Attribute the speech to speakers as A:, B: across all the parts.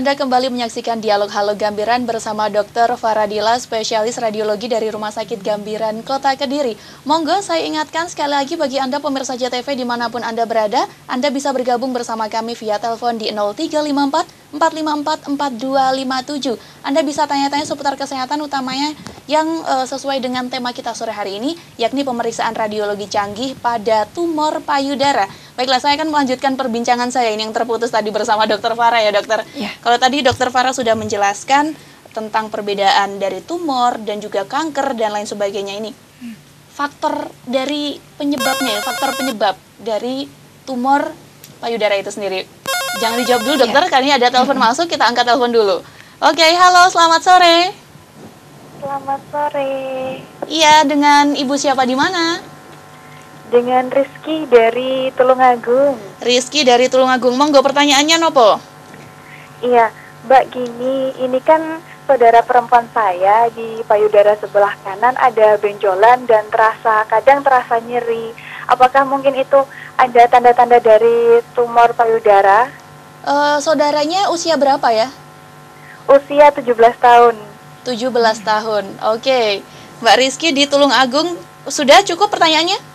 A: Anda kembali menyaksikan Dialog Halo Gambiran bersama Dr. Faradila, spesialis radiologi dari Rumah Sakit Gambiran Kota Kediri. Monggo saya ingatkan sekali lagi bagi Anda pemirsa JTV dimanapun Anda berada, Anda bisa bergabung bersama kami via telepon di 0354 454 4257. Anda bisa tanya-tanya seputar kesehatan utamanya yang sesuai dengan tema kita sore hari ini, yakni pemeriksaan radiologi canggih pada tumor payudara. Baiklah, saya akan melanjutkan perbincangan saya ini yang terputus tadi bersama Dr. Farah ya, dokter.
B: Ya.
A: Kalau tadi Dr. Farah sudah menjelaskan tentang perbedaan dari tumor dan juga kanker dan lain sebagainya ini. Faktor dari penyebabnya, faktor penyebab dari tumor payudara itu sendiri. Jangan dijawab dulu dokter, karena ini ada telepon masuk, kita angkat telepon dulu. Oke, halo, selamat sore.
C: Selamat sore.
A: Iya, dengan ibu siapa di mana?
C: Dengan Rizky dari Tulungagung.
A: Rizky dari Tulungagung. Monggo pertanyaannya nopo?
C: Iya, Mbak, gini, ini kan saudara perempuan saya di payudara sebelah kanan ada benjolan dan kadang terasa nyeri. Apakah mungkin itu ada tanda-tanda dari tumor payudara?
A: Saudaranya usia berapa ya?
C: Usia 17 tahun.
A: 17 tahun. Oke. Mbak Rizky di Tulungagung, sudah cukup pertanyaannya?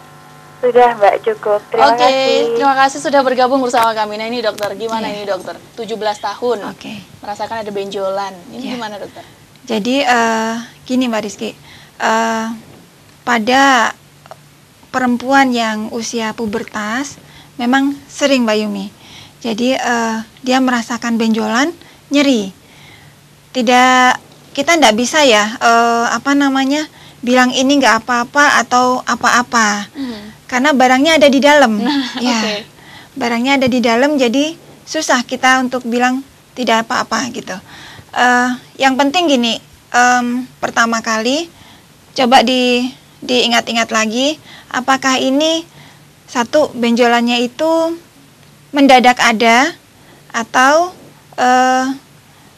C: Sudah, Mbak, cukup. Terima kasih.
A: Terima kasih sudah bergabung bersama kami. Nah ini dokter, gimana ini dokter? 17 tahun, merasakan ada benjolan. Ini gimana dokter?
B: Jadi gini Mbak Rizky, pada perempuan yang usia pubertas memang sering Mbak Yumi. Jadi dia merasakan benjolan, nyeri. Kita tidak bisa ya bilang ini nggak apa-apa atau apa-apa. Karena barangnya ada di dalam. Barangnya ada di dalam, jadi susah kita untuk bilang tidak apa-apa gitu. Yang penting gini, pertama kali coba diingat-ingat lagi, apakah ini satu benjolannya itu mendadak ada atau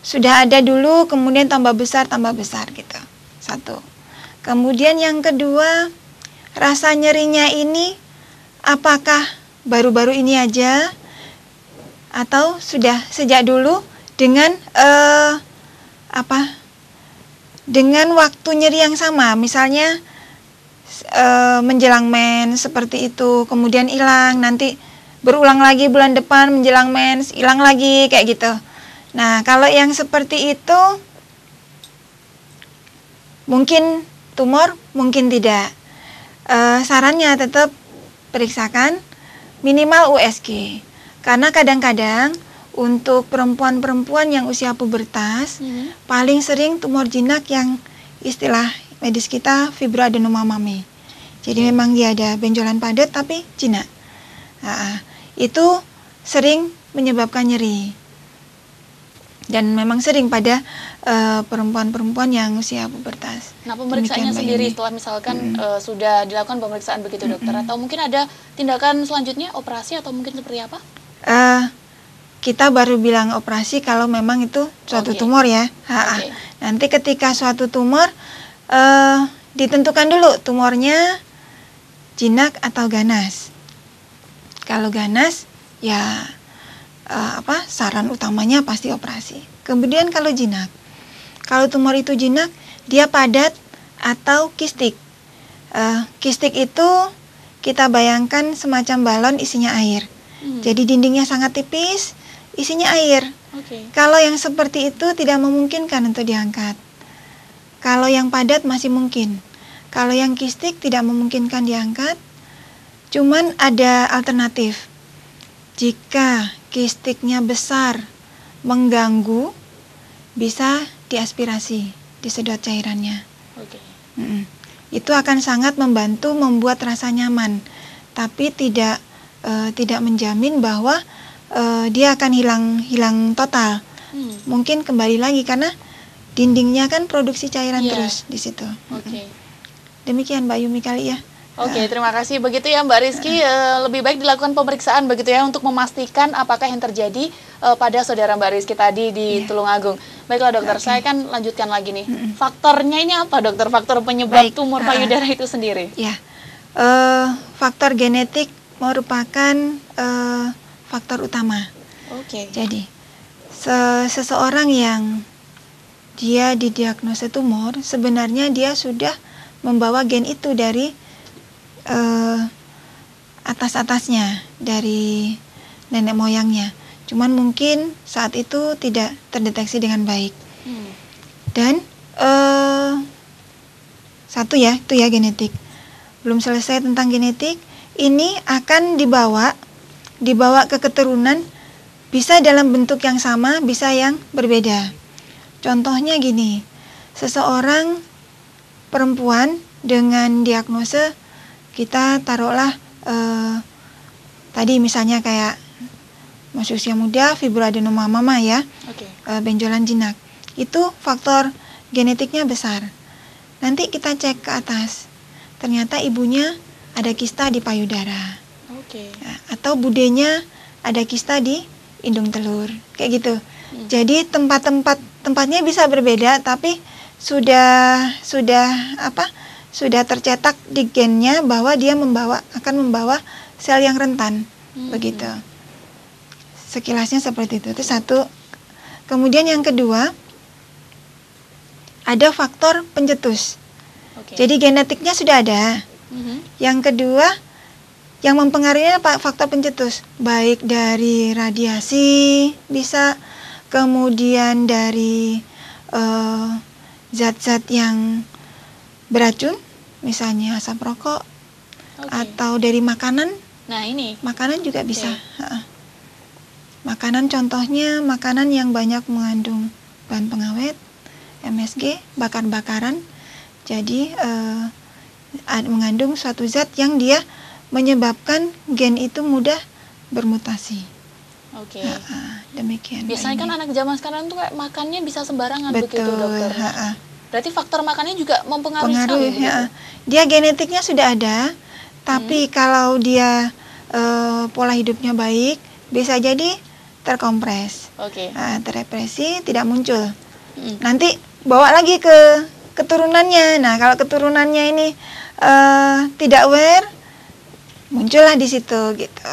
B: sudah ada dulu kemudian tambah besar gitu. Satu. Kemudian yang kedua, rasa nyerinya ini apakah baru-baru ini aja atau sudah sejak dulu dengan dengan waktu nyeri yang sama, misalnya menjelang mens seperti itu, kemudian hilang, nanti berulang lagi bulan depan menjelang mens, hilang lagi kayak gitu. Nah, kalau yang seperti itu mungkin tumor, mungkin tidak. Sarannya tetap periksakan minimal USG. Karena kadang-kadang untuk perempuan-perempuan yang usia pubertas paling sering tumor jinak yang istilah medis kita fibroadenoma mami. Jadi memang dia ada benjolan padat tapi jinak. Itu sering menyebabkan nyeri. Dan memang sering pada perempuan-perempuan yang usia pubertas.
A: Nah, pemeriksaannya sendiri setelah misalkan sudah dilakukan pemeriksaan begitu dokter, atau mungkin ada tindakan selanjutnya, operasi atau mungkin seperti apa?
B: Kita baru bilang operasi kalau memang itu suatu tumor ya. Nanti ketika suatu tumor ditentukan dulu tumornya jinak atau ganas. Kalau ganas ya saran utamanya pasti operasi. Kemudian kalau jinak, kalau tumor itu jinak, dia padat atau kistik. Kistik itu kita bayangkan semacam balon isinya air. Jadi dindingnya sangat tipis, isinya air. Kalau yang seperti itu tidak memungkinkan untuk diangkat. Kalau yang padat masih mungkin. Kalau yang kistik tidak memungkinkan diangkat. Cuman ada alternatif. Jika kistiknya besar, mengganggu, bisa diaspirasi, disedot cairannya. Itu akan sangat membantu membuat rasa nyaman, tapi tidak menjamin bahwa dia akan hilang total. Mungkin kembali lagi karena dindingnya kan produksi cairan terus di situ. Demikian Mbak Yumi kali ya.
A: Terima kasih. Begitu ya Mbak Rizky, lebih baik dilakukan pemeriksaan begitu ya untuk memastikan apakah yang terjadi pada saudara Mbak Rizky tadi di Tulungagung. Baiklah dokter, saya kan lanjutkan lagi nih. Faktornya ini apa dokter? Faktor penyebab tumor payudara itu sendiri?
B: Faktor genetik merupakan faktor utama.
A: Oke.
B: Jadi seseorang yang dia didiagnosa tumor, sebenarnya dia sudah membawa gen itu dari atas-atasnya, dari nenek moyangnya. Cuman mungkin saat itu tidak terdeteksi dengan baik. Dan satu ya, itu ya genetik. Belum selesai tentang genetik, ini akan dibawa ke keturunan, bisa dalam bentuk yang sama, bisa yang berbeda. Contohnya gini, seseorang perempuan dengan diagnosa, kita taruhlah tadi misalnya kayak masih usia muda, fibroadenoma mama ya, benjolan jinak. Itu faktor genetiknya besar. Nanti kita cek ke atas, ternyata ibunya ada kista di payudara, atau budenya ada kista di indung telur, kayak gitu. Jadi tempatnya bisa berbeda, tapi sudah tercetak di gennya bahwa dia akan membawa sel yang rentan, begitu. Sekilasnya seperti itu satu. Kemudian yang kedua, ada faktor pencetus. Jadi genetiknya sudah ada. Yang kedua, yang mempengaruhi faktor pencetus, baik dari radiasi bisa, kemudian dari zat-zat yang beracun, misalnya asap rokok, atau dari makanan.
A: Nah ini
B: makanan juga bisa. Makanan contohnya makanan yang banyak mengandung bahan pengawet, MSG, bakar-bakaran, jadi mengandung suatu zat yang dia menyebabkan gen itu mudah bermutasi. Demikian.
A: Biasanya kan anak zaman sekarang tuh kayak makannya bisa sembarangan.
B: Betul,
A: begitu dokter. Berarti faktor makannya juga mempengaruhi sekali.
B: Dia genetiknya sudah ada, tapi kalau dia pola hidupnya baik, bisa jadi terkompres, terrepresi, tidak muncul. Nanti bawa lagi ke keturunannya. Nah, kalau keturunannya ini tidak aware, muncullah di situ gitu.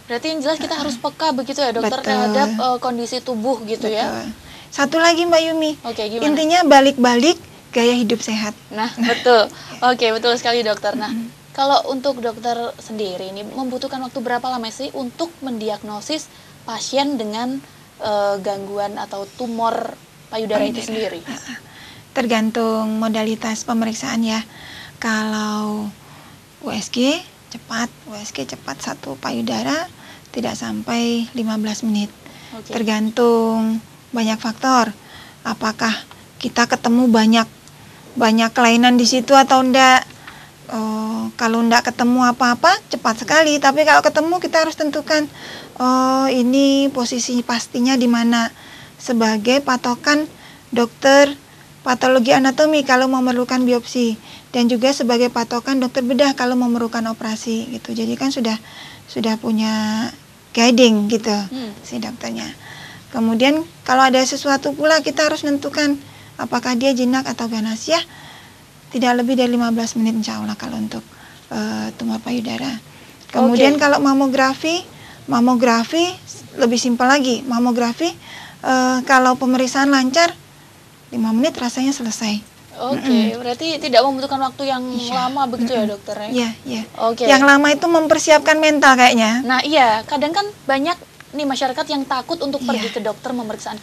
A: Berarti yang jelas kita harus peka begitu ya dokter terhadap kondisi tubuh gitu. Ya.
B: Satu lagi Mbak Yumi,
A: gimana?
B: Intinya balik-balik gaya hidup sehat.
A: Nah betul, betul sekali dokter. Nah kalau untuk dokter sendiri ini membutuhkan waktu berapa lama sih untuk mendiagnosis pasien dengan gangguan atau tumor payudara itu sendiri?
B: Tergantung modalitas pemeriksaan ya. Kalau USG cepat satu payudara tidak sampai 15 menit. Tergantung banyak faktor. Apakah kita ketemu banyak kelainan di situ atau enggak? Kalau enggak ketemu apa-apa cepat sekali, tapi kalau ketemu kita harus tentukan ini posisi pastinya di mana sebagai patokan dokter patologi anatomi kalau memerlukan biopsi, dan juga sebagai patokan dokter bedah kalau memerlukan operasi gitu. Jadi kan sudah punya guiding gitu si dokternya. Kemudian kalau ada sesuatu pula kita harus menentukan apakah dia jinak atau ganas ya. Tidak lebih dari 15 menit insya Allah kalau untuk tumor payudara. Kemudian kalau mamografi lebih simpel lagi. Mamografi kalau pemeriksaan lancar 5 menit rasanya selesai.
A: Berarti tidak membutuhkan waktu yang lama begitu ya dokter ya?
B: Iya. Yang lama itu mempersiapkan mental kayaknya.
A: Nah iya, kadang kan banyak nih masyarakat yang takut untuk pergi ke dokter memeriksakan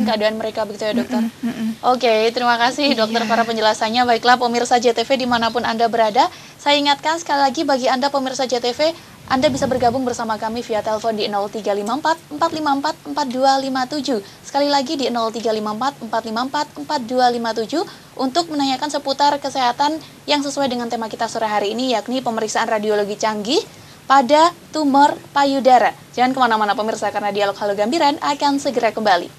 A: keadaan mereka begitu ya dokter. Terima kasih dokter para penjelasannya. Baiklah pemirsa JTV dimanapun Anda berada, saya ingatkan sekali lagi bagi Anda pemirsa JTV, Anda bisa bergabung bersama kami via telepon di 0354 454 4257. Sekali lagi di 0354 454 4257 untuk menanyakan seputar kesehatan yang sesuai dengan tema kita sore hari ini, yakni pemeriksaan radiologi canggih pada tumor payudara. Jangan kemana-mana pemirsa, karena Dialog Halo Gambiran akan segera kembali.